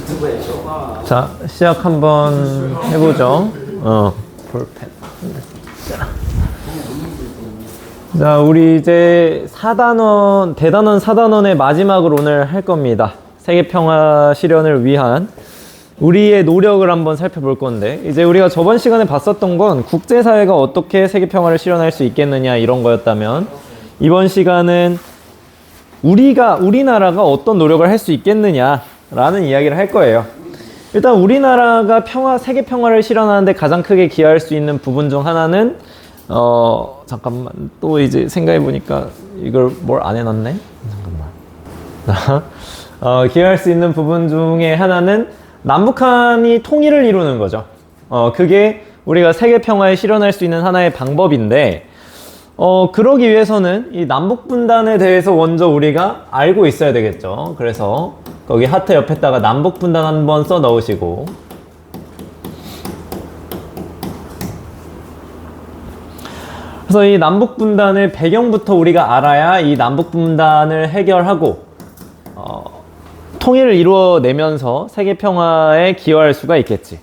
유튜브에 쇼가. 자, 시작 한번 해보죠. 볼펜. 자, 우리 이제 4단원, 대단원 4단원의 마지막으로 오늘 할 겁니다. 세계평화 실현을 위한 우리의 노력을 한번 살펴볼 건데, 이제 우리가 저번 시간에 봤었던 건 국제사회가 어떻게 세계평화를 실현할 수 있겠느냐 이런 거였다면, 이번 시간은 우리나라가 어떤 노력을 할 수 있겠느냐라는 이야기를 할 거예요. 일단 우리나라가 세계평화를 실현하는데 가장 크게 기여할 수 있는 부분 중 하나는 잠깐만, 또 이제 생각해보니까 이걸 뭘 안 해놨네? 잠깐만. 기여할 수 있는 부분 중에 하나는 남북한이 통일을 이루는 거죠. 그게 우리가 세계평화에 실현할 수 있는 하나의 방법인데, 그러기 위해서는 이 남북분단에 대해서 먼저 우리가 알고 있어야 되겠죠. 그래서 거기 하트 옆에다가 남북분단 한번 써 넣으시고, 그래서 이 남북분단의 배경부터 우리가 알아야 이 남북분단을 해결하고 통일을 이루어내면서 세계평화에 기여할 수가 있겠지.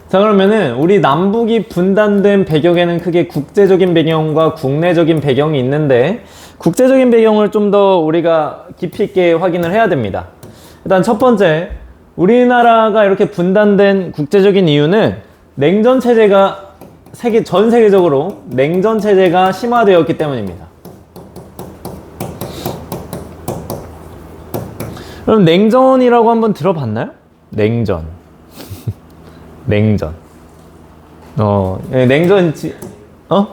자, 그러면은 우리 남북이 분단된 배경에는 크게 국제적인 배경과 국내적인 배경이 있는데, 국제적인 배경을 좀 더 우리가 깊이 있게 확인을 해야 됩니다. 일단 첫 번째, 우리나라가 이렇게 분단된 국제적인 이유는 냉전 체제가 전 세계적으로 냉전 체제가 심화되었기 때문입니다. 그럼 냉전이라고 한번 들어봤나요? 냉전. 냉전. 냉전, 중국이랑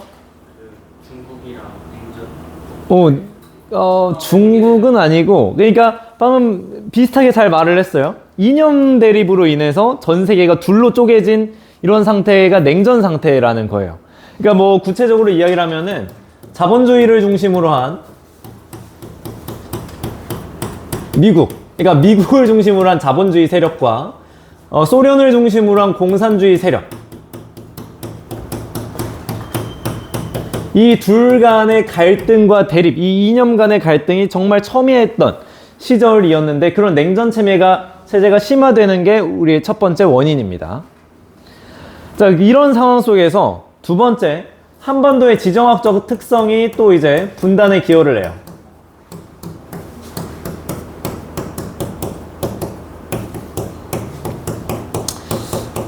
냉전? 중국은 아니고, 그러니까 방금 비슷하게 잘 말을 했어요. 이념 대립으로 인해서 전 세계가 둘로 쪼개진 이런 상태가 냉전 상태라는 거예요. 그러니까 뭐 구체적으로 이야기를 하면은 자본주의를 중심으로 한 그러니까 미국을 중심으로 한 자본주의 세력과 소련을 중심으로 한 공산주의 세력, 이 둘 간의 갈등과 대립, 이 이념 간의 갈등이 정말 첨예했던 시절이었는데, 그런 냉전 체제가 심화되는 게 우리의 첫 번째 원인입니다. 자, 이런 상황 속에서 두 번째, 한반도의 지정학적 특성이 또 이제 분단에 기여를 해요.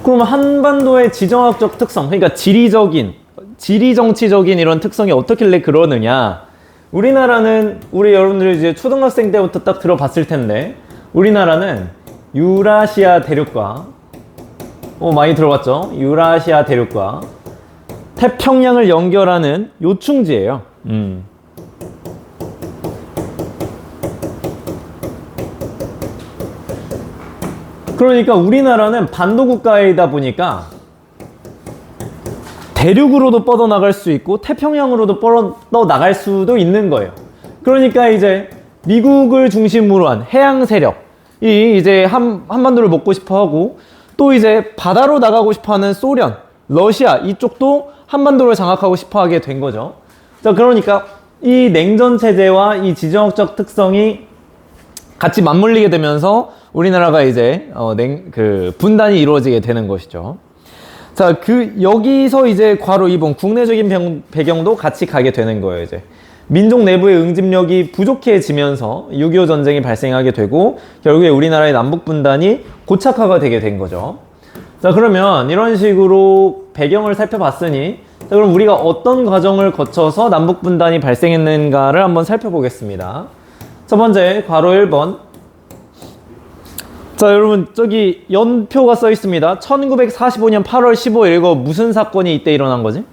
그럼 한반도의 지정학적 특성, 그러니까 지리정치적인 이런 특성이 어떻길래 그러느냐? 우리나라는, 우리 여러분들이 이제 초등학생 때부터 딱 들어봤을 텐데, 우리나라는 유라시아 대륙과, 많이 들어봤죠? 유라시아 대륙과 태평양을 연결하는 요충지예요. 그러니까 우리나라는 반도 국가이다 보니까 대륙으로도 뻗어나갈 수 있고 태평양으로도 뻗어나갈 수도 있는 거예요. 그러니까 이제 미국을 중심으로 한 해양 세력이 이제 한반도를 먹고 싶어 하고, 또 이제 바다로 나가고 싶어 하는 소련, 러시아 이쪽도 한반도를 장악하고 싶어 하게 된 거죠. 자, 그러니까 이 냉전 체제와 이 지정학적 특성이 같이 맞물리게 되면서 우리나라가 이제 분단이 이루어지게 되는 것이죠. 자, 여기서 이제 괄호 2번 국내적인 배경도 같이 가게 되는 거예요. 이제 민족 내부의 응집력이 부족해지면서 6.25 전쟁이 발생하게 되고, 결국에 우리나라의 남북 분단이 고착화가 되게 된 거죠. 자, 그러면 이런 식으로 배경을 살펴봤으니, 자, 그럼 우리가 어떤 과정을 거쳐서 남북 분단이 발생했는가를 한번 살펴보겠습니다. 첫 번째, 괄호 1번. 자, 여러분, 저기 연표가 써 있습니다. 1945년 8월 15일, 이거 무슨 사건이 이때 일어난 거지?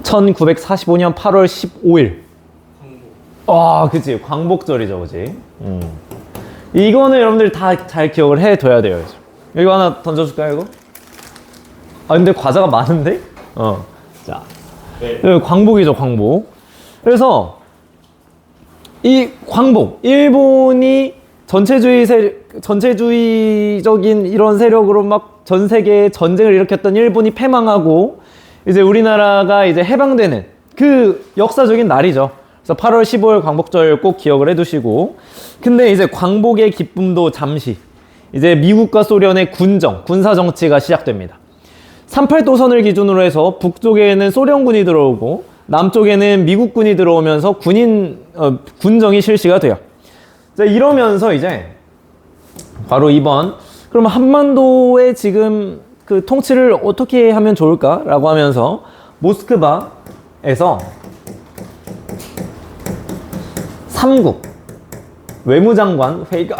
1945년 8월 15일. 그치. 광복절이죠, 그치? 이거는 여러분들 다 잘 기억을 해둬야 돼요. 이거 하나 던져줄까요, 이거? 근데 과자가 많은데? 자. 네. 광복이죠, 광복. 그래서, 이 광복, 일본이 전체주의적인 이런 세력으로 막 전 세계에 전쟁을 일으켰던 일본이 패망하고, 이제 우리나라가 이제 해방되는 그 역사적인 날이죠. 그래서 8월 15일 광복절 꼭 기억을 해두시고, 근데 이제 광복의 기쁨도 잠시, 이제 미국과 소련의 군사 정치가 시작됩니다. 38도선을 기준으로 해서 북쪽에는 소련군이 들어오고 남쪽에는 미국군이 들어오면서 군정이 실시가 돼요. 자, 이러면서 이제 바로 이번, 그럼 한반도의 지금 그 통치를 어떻게 하면 좋을까라고 하면서 모스크바에서 3국 외무장관 회의가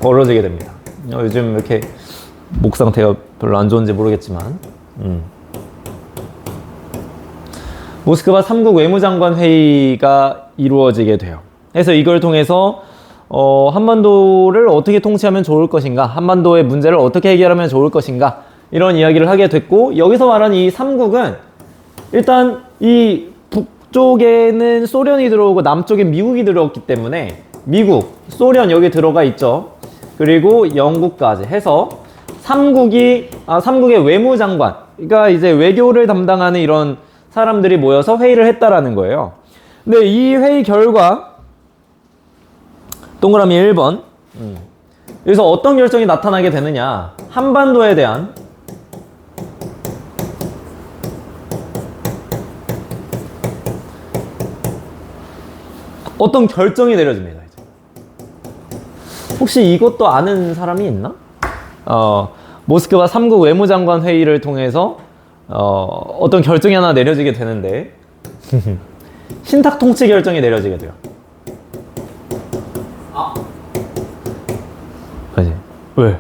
벌어지게 됩니다. 요즘 이렇게 목 상태가 별로 안 좋은지 모르겠지만, 모스크바 3국 외무장관 회의가 이루어지게 돼요. 그래서 이걸 통해서 한반도를 어떻게 통치하면 좋을 것인가, 한반도의 문제를 어떻게 해결하면 좋을 것인가, 이런 이야기를 하게 됐고, 여기서 말하는 이 3국은 일단 이 북쪽에는 소련이 들어오고 남쪽엔 미국이 들어왔기 때문에 미국, 소련 여기 들어가 있죠. 그리고 영국까지 해서 3국의 외무장관, 그러니까 이제 외교를 담당하는 이런 사람들이 모여서 회의를 했다라는 거예요. 근데 이 회의 결과, 동그라미 1번, 여기서 어떤 결정이 나타나게 되느냐, 한반도에 대한 어떤 결정이 내려집니다. 이제. 혹시 이것도 아는 사람이 있나? 모스크바 3국 외무장관 회의를 통해서 어떤 결정이 하나 내려지게 되는데 신탁 통치 결정이 내려지게 돼요. 그지? 왜?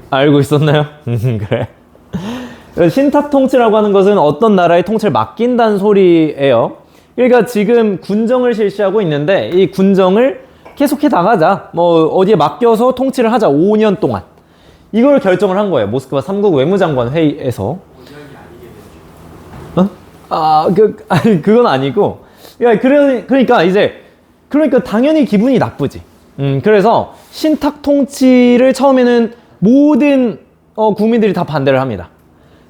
알고 있었나요? 그래. 신탁 통치라고 하는 것은 어떤 나라의 통치를 맡긴다는 소리예요. 그러니까 지금 군정을 실시하고 있는데 이 군정을 계속해 나가자, 뭐 어디에 맡겨서 통치를 하자, 5년 동안, 이걸 결정을 한 거예요. 모스크바 3국 외무장관 회의에서. 그건 아니고, 그러니까 당연히 기분이 나쁘지. 그래서 신탁 통치를 처음에는 모든 국민들이 다 반대를 합니다.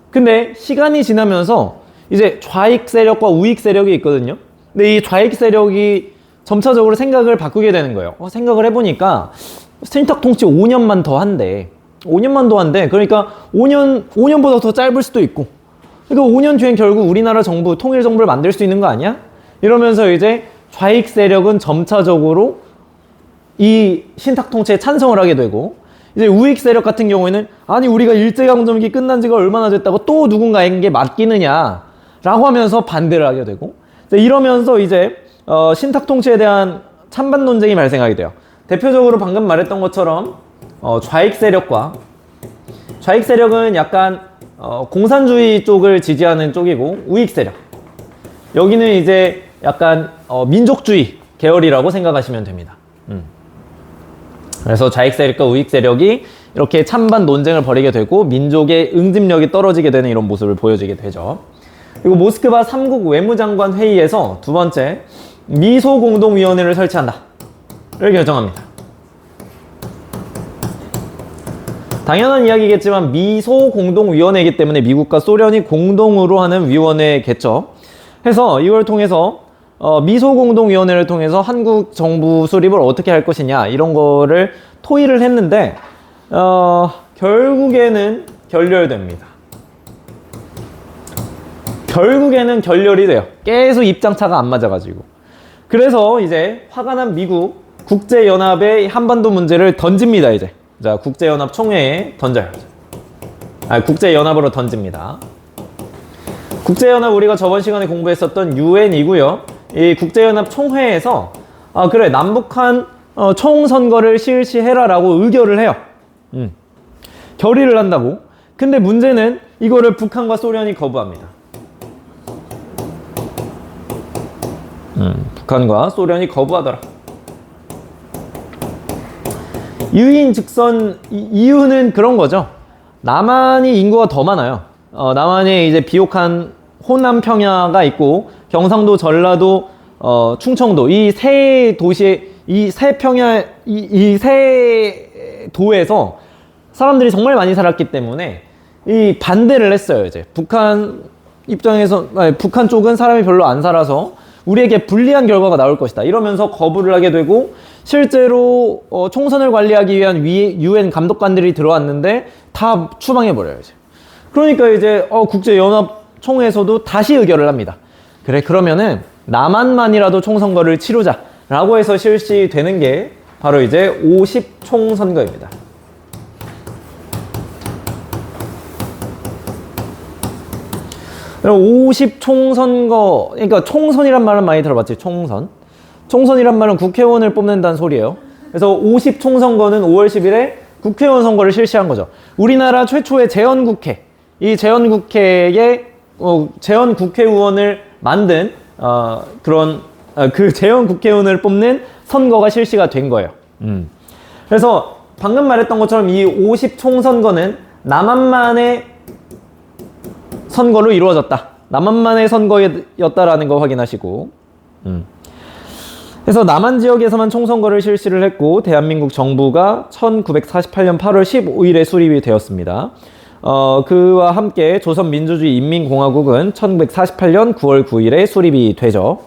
근데 시간이 지나면서 이제 좌익 세력과 우익 세력이 있거든요. 근데 이 좌익 세력이 점차적으로 생각을 바꾸게 되는 거예요. 생각을 해보니까 신탁 통치 5년만 더 한대. 5년만 더 한대. 그러니까 5년보다 더 짧을 수도 있고. 그러니까 5년 뒤엔 결국 우리나라 정부, 통일 정부를 만들 수 있는 거 아니야? 이러면서 이제 좌익 세력은 점차적으로 이 신탁 통치에 찬성을 하게 되고, 이제 우익 세력 같은 경우에는 아니 우리가 일제강점기 끝난 지가 얼마나 됐다고 또 누군가에게 맡기느냐 라고 하면서 반대를 하게 되고, 이러면서 이제 신탁 통치에 대한 찬반 논쟁이 발생하게 돼요. 대표적으로 방금 말했던 것처럼 좌익 세력은 약간 공산주의 쪽을 지지하는 쪽이고, 우익 세력 여기는 이제 약간 민족주의 계열이라고 생각하시면 됩니다. 그래서 좌익 세력과 우익 세력이 이렇게 찬반 논쟁을 벌이게 되고 민족의 응집력이 떨어지게 되는 이런 모습을 보여주게 되죠. 그리고 모스크바 3국 외무장관 회의에서 두 번째, 미소공동위원회를 설치한다 를 결정합니다. 당연한 이야기겠지만 미소공동위원회이기 때문에 미국과 소련이 공동으로 하는 위원회겠죠. 해서 이걸 통해서 미소공동위원회를 통해서 한국 정부 수립을 어떻게 할 것이냐, 이런 거를 토의를 했는데 결국에는 결렬됩니다. 결국에는 결렬이 돼요. 계속 입장차가 안 맞아가지고. 그래서 이제 화가 난 미국, 국제연합에 한반도 문제를 던집니다. 이제 자, 국제연합 총회에 던져요. 국제연합으로 던집니다. 국제연합 우리가 저번 시간에 공부했었던 UN이고요. 이 국제연합 총회에서 그래, 남북한 총선거를 실시해라 라고 의결을 해요. 결의를 한다고. 근데 문제는 이거를 북한과 소련이 거부합니다. 북한과 소련이 거부하더라. 유인즉선 이유는 그런 거죠. 남한이 인구가 더 많아요. 남한에 이제 비옥한 호남 평야가 있고 경상도, 전라도, 충청도, 이 세 도시에, 이 세 평야, 이 세 도에서 사람들이 정말 많이 살았기 때문에 이 반대를 했어요. 이제 북한 입장에서, 북한 쪽은 사람이 별로 안 살아서 우리에게 불리한 결과가 나올 것이다. 이러면서 거부를 하게 되고 실제로 총선을 관리하기 위한 UN 감독관들이 들어왔는데 다 추방해버려요. 이제. 그러니까 이제 국제연합총회에서도 다시 의결을 합니다. 그래 그러면은 남한만이라도 총선거를 치르자 라고 해서 실시되는 게 바로 이제 50총선거입니다. 50총선거, 그러니까 총선이란 말은 많이 들어봤지. 총선이란 말은 국회의원을 뽑는다는 소리예요. 그래서 50총선거는 5월 10일에 국회의원 선거를 실시한 거죠. 우리나라 최초의 재헌국회, 이 재헌국회의 재헌국회의원을 만든 그 재헌국회의원을 뽑는 선거가 실시가 된 거예요. 그래서 방금 말했던 것처럼 이 50총선거는 남한만의 선거로 이루어졌다. 남한만의 선거였다라는 거 확인하시고. 그래서 남한 지역에서만 총선거를 실시를 했고 대한민국 정부가 1948년 8월 15일에 수립이 되었습니다. 그와 함께 조선민주주의인민공화국은 1948년 9월 9일에 수립이 되죠.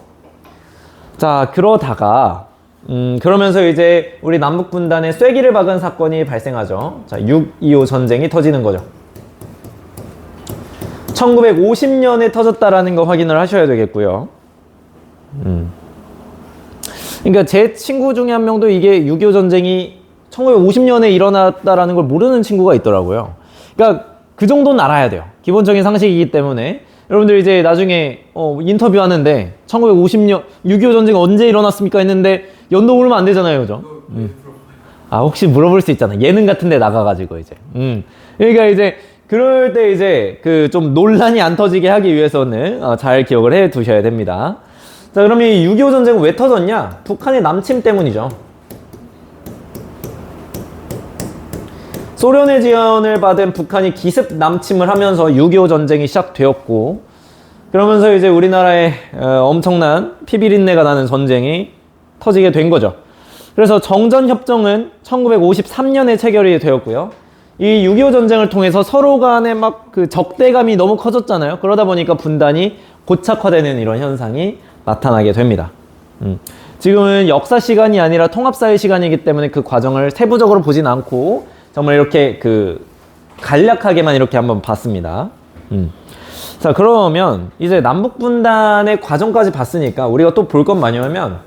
자, 그러다가 그러면서 이제 우리 남북분단에 쐐기를 박은 사건이 발생하죠. 자, 6.25 전쟁이 터지는 거죠. 1950년에 터졌다라는 거 확인을 하셔야 되겠고요. 그러니까 제 친구 중에 한 명도 이게 6.25 전쟁이 1950년에 일어났다라는 걸 모르는 친구가 있더라고요. 그러니까 그 정도는 알아야 돼요. 기본적인 상식이기 때문에. 여러분들 이제 나중에 인터뷰하는데 1950년 6.25 전쟁 언제 일어났습니까 했는데 연도 모르면 안 되잖아요, 그죠? 아, 혹시 물어볼 수 있잖아. 예능 같은 데 나가가지고 이제. 그러니까 이제 그럴 때 이제 그 좀 논란이 안 터지게 하기 위해서는 잘 기억을 해 두셔야 됩니다. 자, 그럼 이 6.25 전쟁은 왜 터졌냐? 북한의 남침 때문이죠. 소련의 지원을 받은 북한이 기습 남침을 하면서 6.25 전쟁이 시작되었고, 그러면서 이제 우리나라에 엄청난 피비린내가 나는 전쟁이 터지게 된 거죠. 그래서 정전협정은 1953년에 체결이 되었고요. 이 6.25 전쟁을 통해서 서로 간에 막 그 적대감이 너무 커졌잖아요. 그러다 보니까 분단이 고착화되는 이런 현상이 나타나게 됩니다. 지금은 역사 시간이 아니라 통합사회 시간이기 때문에 그 과정을 세부적으로 보진 않고 정말 이렇게 간략하게만 이렇게 한번 봤습니다. 자, 그러면 이제 남북분단의 과정까지 봤으니까 우리가 또 볼 건 뭐냐면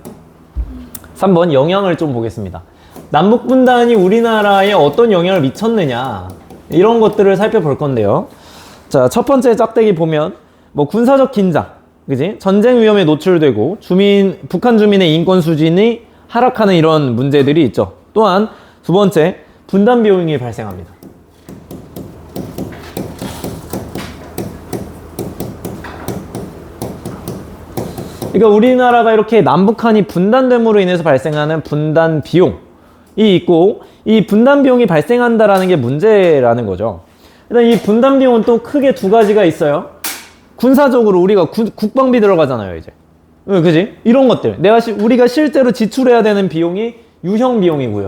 3번 영향을 좀 보겠습니다. 남북분단이 우리나라에 어떤 영향을 미쳤느냐 이런 것들을 살펴볼 건데요. 자, 첫 번째 짝대기 보면 뭐 군사적 긴장, 그지? 전쟁 위험에 노출되고 북한 주민의 인권 수준이 하락하는 이런 문제들이 있죠. 또한 두 번째, 분단 비용이 발생합니다. 그러니까 우리나라가 이렇게 남북한이 분단됨으로 인해서 발생하는 분단 비용이 있고, 이 분단 비용이 발생한다라는 게 문제라는 거죠. 일단 이 분단 비용은 또 크게 두 가지가 있어요. 군사적으로 우리가 국방비 들어가잖아요, 이제. 그지? 이런 것들. 우리가 실제로 지출해야 되는 비용이 유형 비용이고요.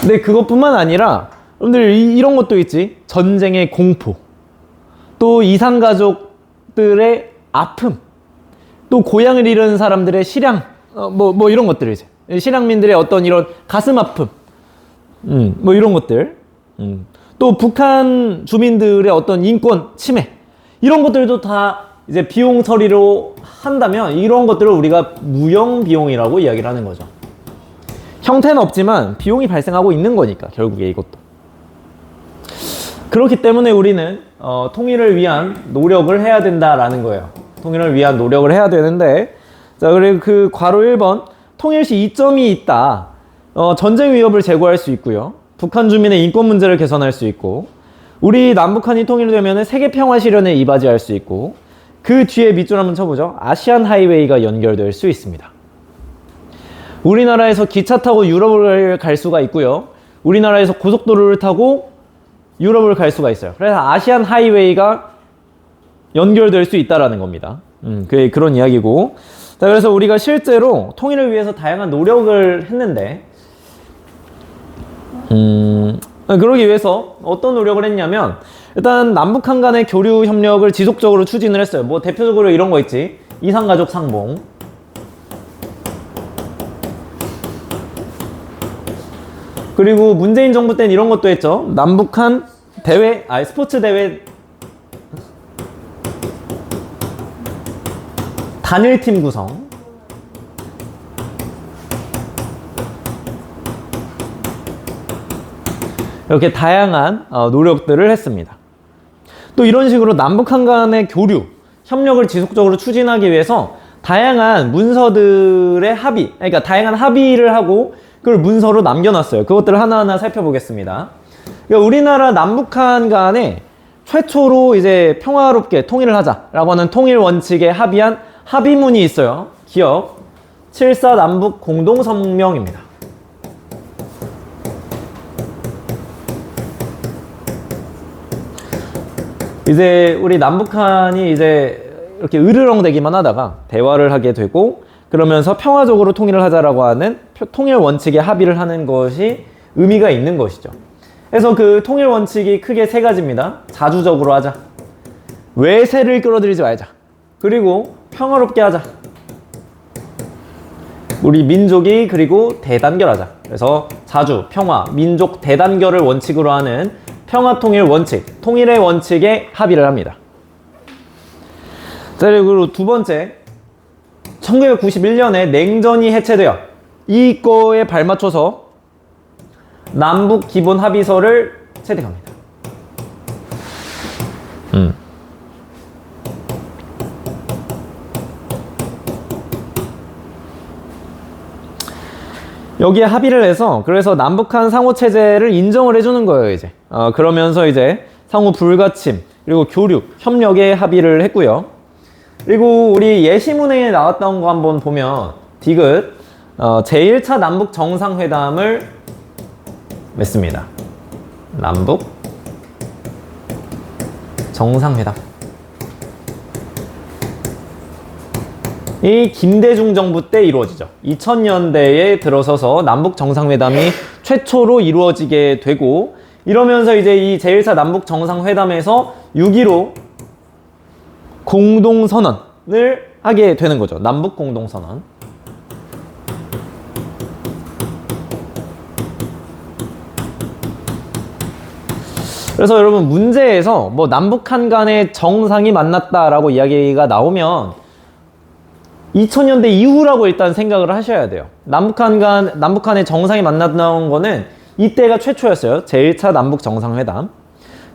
근데 그것뿐만 아니라 여러분들 이런 것도 있지. 전쟁의 공포, 또 이산가족들의 아픔, 또 고향을 잃은 사람들의 실향, 뭐 이런 것들 이제 실향민들의 어떤 이런 가슴 아픔, 뭐 이런 것들, 또 북한 주민들의 어떤 인권 침해, 이런 것들도 다 이제 비용 처리로 한다면 이런 것들을 우리가 무형 비용이라고 이야기를 하는 거죠. 형태는 없지만 비용이 발생하고 있는 거니까 결국에 이것도. 그렇기 때문에 우리는 통일을 위한 노력을 해야 된다라는 거예요. 통일을 위한 노력을 해야 되는데, 자, 그리고 그 괄호 1번 통일 시 이점이 있다. 전쟁 위협을 제거할 수 있고요. 북한 주민의 인권 문제를 개선할 수 있고, 우리 남북한이 통일되면 세계 평화 실현에 이바지할 수 있고, 그 뒤에 밑줄 한번 쳐보죠. 아시안 하이웨이가 연결될 수 있습니다. 우리나라에서 기차 타고 유럽을 갈 수가 있고요. 우리나라에서 고속도로를 타고 유럽을 갈 수가 있어요. 그래서 아시안 하이웨이가 연결될 수 있다라는 겁니다. 그런 이야기고. 자, 그래서 우리가 실제로 통일을 위해서 다양한 노력을 했는데, 그러기 위해서 어떤 노력을 했냐면, 일단 남북한 간의 교류 협력을 지속적으로 추진을 했어요. 뭐 대표적으로 이런 거 있지. 이산가족 상봉. 그리고 문재인 정부 때는 이런 것도 했죠. 남북한 대회, 스포츠 대회 단일팀 구성. 이렇게 다양한 노력들을 했습니다. 또 이런 식으로 남북한 간의 교류, 협력을 지속적으로 추진하기 위해서 다양한 문서들의 합의, 그러니까 다양한 합의를 하고 그걸 문서로 남겨놨어요. 그것들을 하나하나 살펴보겠습니다. 그러니까 우리나라 남북한 간에 최초로 이제 평화롭게 통일을 하자라고 하는 통일 원칙에 합의한 합의문이 있어요. 기억 7.4 남북 공동성명입니다. 이제 우리 남북한이 이제 이렇게 으르렁대기만 하다가 대화를 하게 되고 그러면서 평화적으로 통일을 하자라고 하는 통일 원칙에 합의를 하는 것이 의미가 있는 것이죠. 그래서 그 통일 원칙이 크게 세 가지입니다. 자주적으로 하자. 외세를 끌어들이지 말자. 그리고 평화롭게 하자. 우리 민족이 그리고 대단결하자. 그래서 자주, 평화, 민족 대단결을 원칙으로 하는 평화통일 원칙, 통일의 원칙에 합의를 합니다. 자, 그리고 두 번째, 1991년에 냉전이 해체되어 이거에 발맞춰서 남북 기본 합의서를 채택합니다. 여기에 합의를 해서 그래서 남북한 상호 체제를 인정을 해주는 거예요, 이제. 그러면서 이제 상호 불가침 그리고 교류, 협력에 합의를 했고요. 그리고 우리 예시문에 나왔던 거 한번 보면 디귿 제1차 남북 정상회담을 맺습니다. 남북 정상회담. 이 김대중 정부 때 이루어지죠. 2000년대에 들어서서 남북 정상회담이 최초로 이루어지게 되고 이러면서 이제 이 제1차 남북 정상회담에서 6.15 공동선언을 하게 되는 거죠. 남북 공동선언. 그래서 여러분 문제에서 뭐 남북한 간의 정상이 만났다라고 이야기가 나오면 2000년대 이후라고 일단 생각을 하셔야 돼요. 남북한의 정상이 만났다는 거는 이때가 최초였어요. 제1차 남북 정상회담.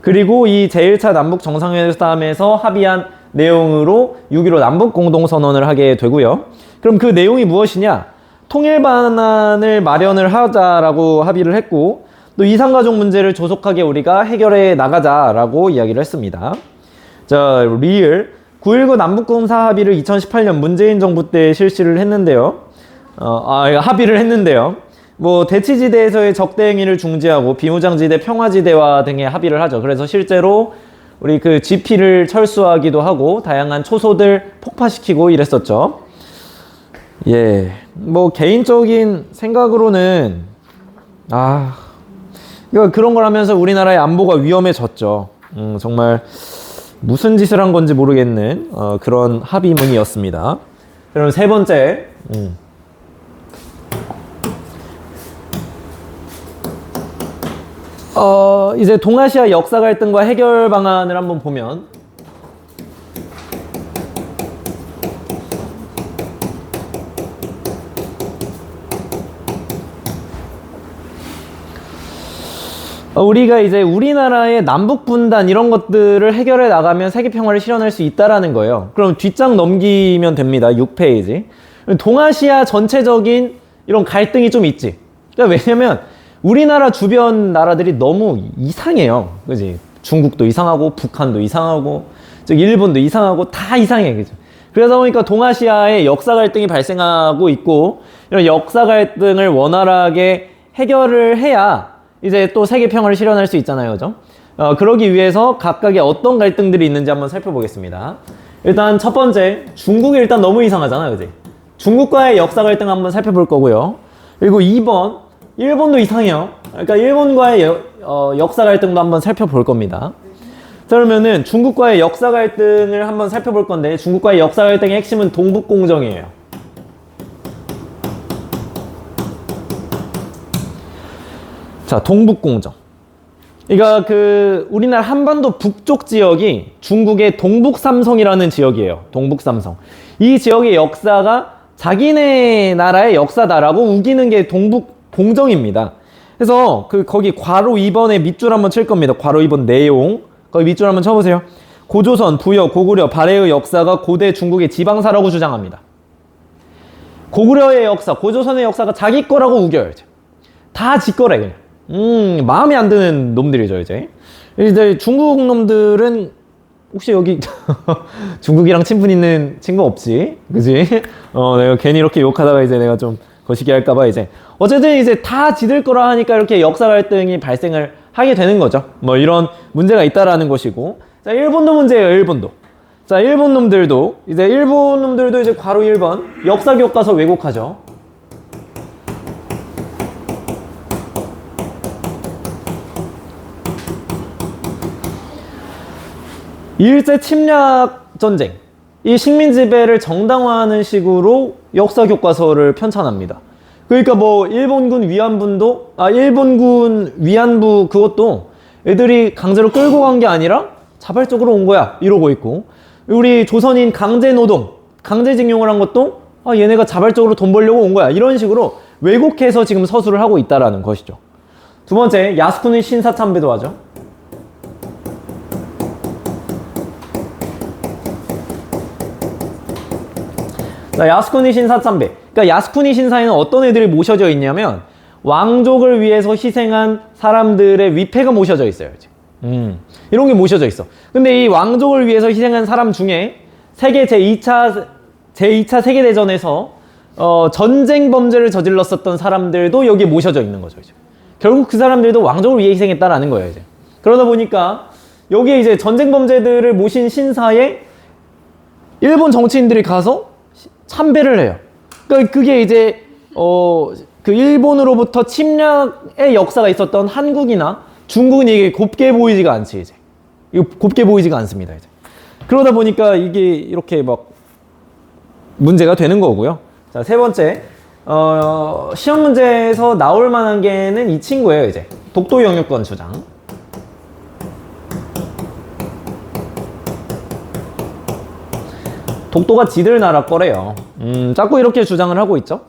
그리고 이 제1차 남북 정상회담에서 합의한 내용으로 6.15 남북 공동선언을 하게 되고요. 그럼 그 내용이 무엇이냐? 통일 방안을 마련을 하자라고 합의를 했고 또 이산가족 문제를 조속하게 우리가 해결해 나가자라고 이야기를 했습니다. 자, 리을 9.19 남북공사 합의를 2018년 문재인 정부 때 실시를 했는데요. 합의를 했는데요. 뭐 대치지대에서의 적대 행위를 중지하고 비무장지대 평화지대화 등에 합의를 하죠. 그래서 실제로 우리 그 GP를 철수하기도 하고 다양한 초소들 폭파시키고 이랬었죠. 예, 뭐 개인적인 생각으로는 그런 걸 하면서 우리나라의 안보가 위험해졌죠. 정말 무슨 짓을 한 건지 모르겠는 그런 합의문이었습니다. 그럼 세 번째, 이제 동아시아 역사 갈등과 해결 방안을 한번 보면 우리가 이제 우리나라의 남북 분단 이런 것들을 해결해 나가면 세계 평화를 실현할 수 있다라는 거예요. 그럼 뒷장 넘기면 됩니다. 6페이지. 동아시아 전체적인 이런 갈등이 좀 있지. 그러니까 왜냐면 우리나라 주변 나라들이 너무 이상해요. 그지? 중국도 이상하고 북한도 이상하고 일본도 이상하고 다 이상해. 그죠? 그러다 보니까 동아시아에 역사 갈등이 발생하고 있고 이런 역사 갈등을 원활하게 해결을 해야 이제 또 세계 평화를 실현할 수 있잖아요. 그죠? 그러기 위해서 각각의 어떤 갈등들이 있는지 한번 살펴보겠습니다. 일단 첫 번째, 중국이 일단 너무 이상하잖아요. 그지? 중국과의 역사 갈등 한번 살펴볼 거고요. 그리고 2번, 일본도 이상해요. 그러니까 일본과의 역사 갈등도 한번 살펴볼 겁니다. 자, 그러면은 중국과의 역사 갈등을 한번 살펴볼 건데, 중국과의 역사 갈등의 핵심은 동북공정이에요. 자, 동북공정. 그러니까 우리나라 한반도 북쪽 지역이 중국의 동북삼성이라는 지역이에요. 동북삼성. 이 지역의 역사가 자기네 나라의 역사다라고 우기는 게 동북공정입니다. 그래서 거기 괄호 2번에 밑줄 한번 칠 겁니다. 괄호 2번 내용. 거기 밑줄 한번 쳐보세요. 고조선, 부여, 고구려, 발해의 역사가 고대 중국의 지방사라고 주장합니다. 고구려의 역사, 고조선의 역사가 자기 거라고 우겨요. 다 지 거래 그냥. 마음에 안 드는 놈들이죠, 이제. 이제 중국 놈들은 혹시 여기 중국이랑 친분 있는 친구 없지? 그지? 내가 괜히 이렇게 욕하다가 이제 내가 좀 거시기 할까봐 이제. 어쨌든 이제 다 지들 거라 하니까 이렇게 역사 갈등이 발생을 하게 되는 거죠. 뭐 이런 문제가 있다라는 것이고. 자, 일본도 문제예요, 일본도. 자, 일본 놈들도 이제 괄호 1번 역사 교과서 왜곡하죠. 일제 침략 전쟁, 이 식민 지배를 정당화하는 식으로 역사 교과서를 편찬합니다. 그러니까 뭐 일본군 위안부 그것도 애들이 강제로 끌고 간 게 아니라 자발적으로 온 거야 이러고 있고, 우리 조선인 강제 노동, 강제징용을 한 것도 얘네가 자발적으로 돈 벌려고 온 거야 이런 식으로 왜곡해서 지금 서술을 하고 있다라는 것이죠. 두 번째, 야스쿠니 신사참배도 하죠. 자, 야스쿠니 신사참배. 그러니까 야스쿠니 신사에는 어떤 애들이 모셔져 있냐면 왕족을 위해서 희생한 사람들의 위패가 모셔져 있어요. 이런 게 모셔져 있어. 근데 이 왕족을 위해서 희생한 사람 중에 세계 제2차 세계대전에서 전쟁 범죄를 저질렀었던 사람들도 여기에 모셔져 있는 거죠. 이제. 결국 그 사람들도 왕족을 위해 희생했다라는 거예요. 이제. 그러다 보니까 여기에 이제 전쟁 범죄들을 모신 신사에 일본 정치인들이 가서 참배를 해요. 그러니까 그게 이제 그 일본으로부터 침략의 역사가 있었던 한국이나 중국은 이게 곱게 보이지가 않지 이제. 이거 곱게 보이지가 않습니다 이제. 그러다 보니까 이게 이렇게 막 문제가 되는 거고요. 자, 세 번째, 시험 문제에서 나올 만한 게는 이 친구예요 이제. 독도 영유권 주장. 독도가 지들 나라 거래요. 자꾸 이렇게 주장을 하고 있죠.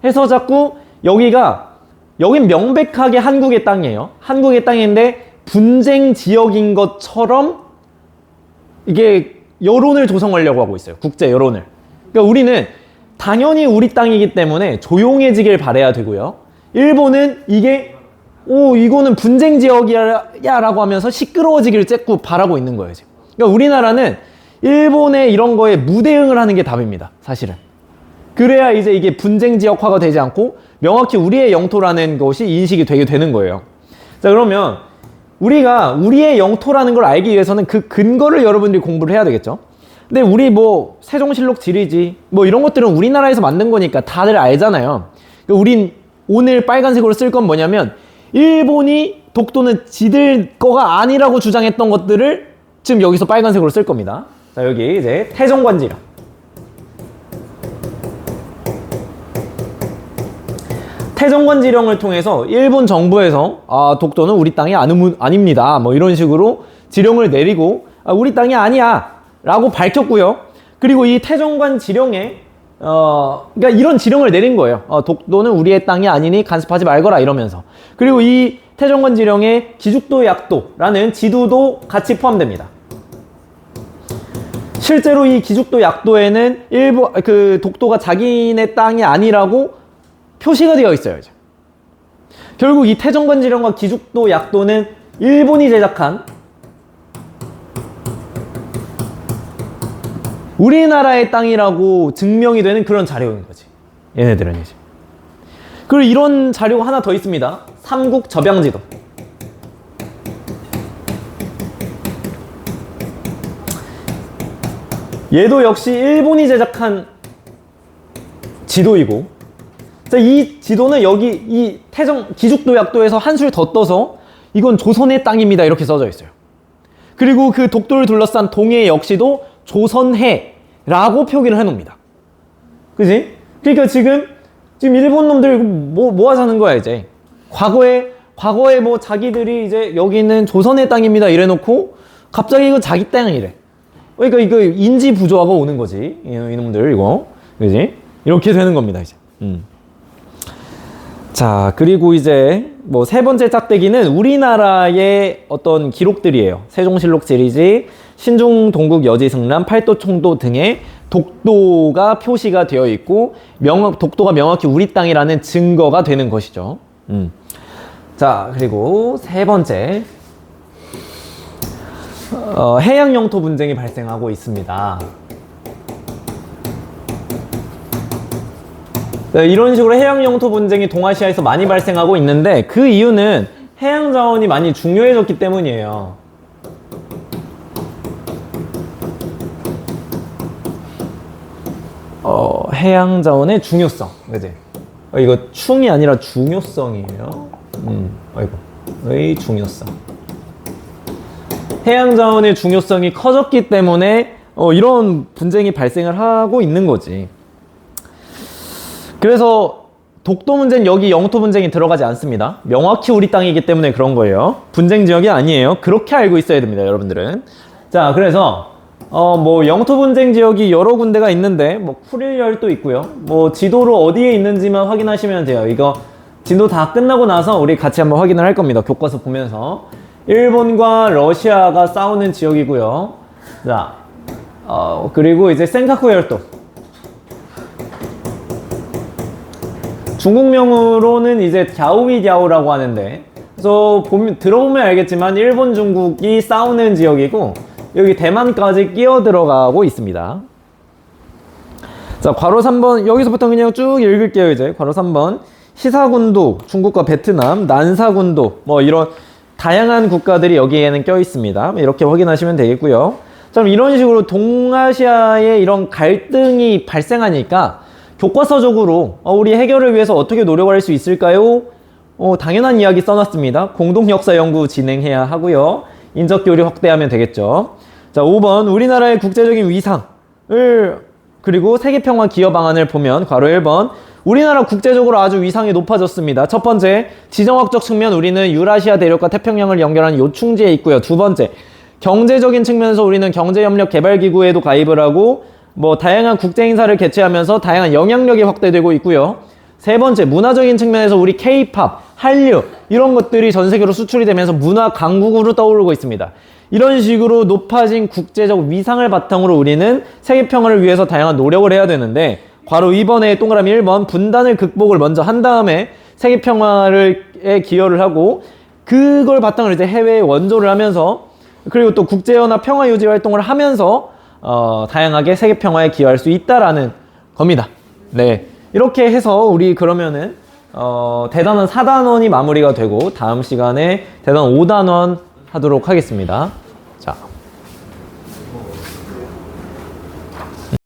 해서 자꾸 여긴 명백하게 한국의 땅이에요. 한국의 땅인데 분쟁 지역인 것처럼 이게 여론을 조성하려고 하고 있어요. 국제 여론을. 그러니까 우리는 당연히 우리 땅이기 때문에 조용해지길 바라야 되고요. 일본은 이거는 분쟁 지역이야 라고 하면서 시끄러워지기를 자꾸 바라고 있는 거예요. 지금. 그러니까 우리나라는 일본의 이런 거에 무대응을 하는 게 답입니다. 사실은. 그래야 이제 이게 분쟁 지역화가 되지 않고 명확히 우리의 영토라는 것이 인식이 되게 되는 거예요. 자, 그러면 우리가 우리의 영토라는 걸 알기 위해서는 그 근거를 여러분들이 공부를 해야 되겠죠. 근데 우리 뭐 세종실록 지리지 뭐 이런 것들은 우리나라에서 만든 거니까 다들 알잖아요. 우린 오늘 빨간색으로 쓸 건 뭐냐면 일본이 독도는 지들 거가 아니라고 주장했던 것들을 지금 여기서 빨간색으로 쓸 겁니다. 자, 여기 이제 태종관지령. 태종관지령을 통해서 일본 정부에서 독도는 우리 땅이 아닙니다. 뭐 이런 식으로 지령을 내리고 우리 땅이 아니야 라고 밝혔고요. 그리고 이 태종관지령에 그러니까 이런 지령을 내린 거예요. 독도는 우리의 땅이 아니니 간섭하지 말거라 이러면서. 그리고 이 태종관지령에 기죽도 약도라는 지도도 같이 포함됩니다. 실제로 이 기죽도 약도에는 독도가 자기네 땅이 아니라고 표시가 되어 있어요. 이제. 결국 이 태종관지령과 기죽도 약도는 일본이 제작한 우리나라의 땅이라고 증명이 되는 그런 자료인 거지. 얘네들은 이제. 그리고 이런 자료가 하나 더 있습니다. 삼국 접양지도. 얘도 역시 일본이 제작한 지도이고, 자, 이 지도는 여기 이 기죽도 약도에서 한술 더 떠서 이건 조선의 땅입니다 이렇게 써져 있어요. 그리고 그 독도를 둘러싼 동해 역시도 조선해라고 표기를 해놓습니다. 그지? 그러니까 지금 일본 놈들 뭐 하자는 거야 이제. 과거에 뭐 자기들이 이제 여기는 조선의 땅입니다 이래놓고 갑자기 이거 자기 땅이래. 그러니까 이거 인지 부조화가 오는 거지. 이놈들 이거. 그지? 이렇게 되는 겁니다 이제. 자, 그리고 이제 뭐 세 번째 짝대기는 우리나라의 어떤 기록들이에요. 세종실록 지리지, 신중 동국 여지승람, 팔도 총도 등의 독도가 표시가 되어 있고 독도가 명확히 우리 땅이라는 증거가 되는 것이죠. 자, 그리고 세 번째 해양 영토 분쟁이 발생하고 있습니다. 네, 이런 식으로 해양 영토 분쟁이 동아시아에서 많이 발생하고 있는데 그 이유는 해양 자원이 많이 중요해졌기 때문이에요. 해양 자원의 중요성, 그지? 이거 충이 아니라 중요성이에요. 의 중요성. 해양 자원의 중요성이 커졌기 때문에 이런 분쟁이 발생을 하고 있는 거지. 그래서 독도 문제는 여기 영토 분쟁이 들어가지 않습니다. 명확히 우리 땅이기 때문에 그런 거예요. 분쟁 지역이 아니에요. 그렇게 알고 있어야 됩니다, 여러분들은. 자, 그래서 뭐 영토 분쟁 지역이 여러 군데가 있는데 뭐 쿠릴열도 있고요. 뭐 지도로 어디에 있는지만 확인하시면 돼요. 이거 지도 다 끝나고 나서 우리 같이 한번 확인을 할 겁니다. 교과서 보면서. 일본과 러시아가 싸우는 지역이고요. 자, 그리고 이제 센카쿠 열도. 중국명으로는 이제 갸오위디아오라고 하는데, 그래서 들어보면 알겠지만 일본 중국이 싸우는 지역이고 여기 대만까지 끼어 들어가고 있습니다. 자, 괄호 3번 여기서부터 그냥 쭉 읽을게요. 이제 괄호 3번 시사군도, 중국과 베트남, 난사군도, 뭐 이런 다양한 국가들이 여기에는 껴 있습니다. 이렇게 확인하시면 되겠고요. 자, 이런 식으로 동아시아에 이런 갈등이 발생하니까 교과서적으로 우리 해결을 위해서 어떻게 노력할 수 있을까요? 당연한 이야기 써놨습니다. 공동역사 연구 진행해야 하고요. 인적교류 확대하면 되겠죠. 자, 5번 우리나라의 국제적인 위상을 그리고 세계평화 기여 방안을 보면 괄호 1번 우리나라 국제적으로 아주 위상이 높아졌습니다. 첫 번째, 지정학적 측면 우리는 유라시아 대륙과 태평양을 연결하는 요충지에 있고요. 두 번째, 경제적인 측면에서 우리는 경제협력개발기구에도 가입을 하고 뭐 다양한 국제행사를 개최하면서 다양한 영향력이 확대되고 있고요. 세 번째, 문화적인 측면에서 우리 K-팝, 한류 이런 것들이 전 세계로 수출이 되면서 문화 강국으로 떠오르고 있습니다. 이런 식으로 높아진 국제적 위상을 바탕으로 우리는 세계평화를 위해서 다양한 노력을 해야 되는데 괄호 2번에 동그라미 1번 분단을 극복을 먼저 한 다음에 세계평화에 기여를 하고 그걸 바탕으로 이제 해외에 원조를 하면서 그리고 또 국제연합 평화유지 활동을 하면서 다양하게 세계평화에 기여할 수 있다라는 겁니다. 네, 이렇게 해서 우리 그러면은 대단원 4단원이 마무리가 되고 다음 시간에 대단원 5단원 하도록 하겠습니다. 자.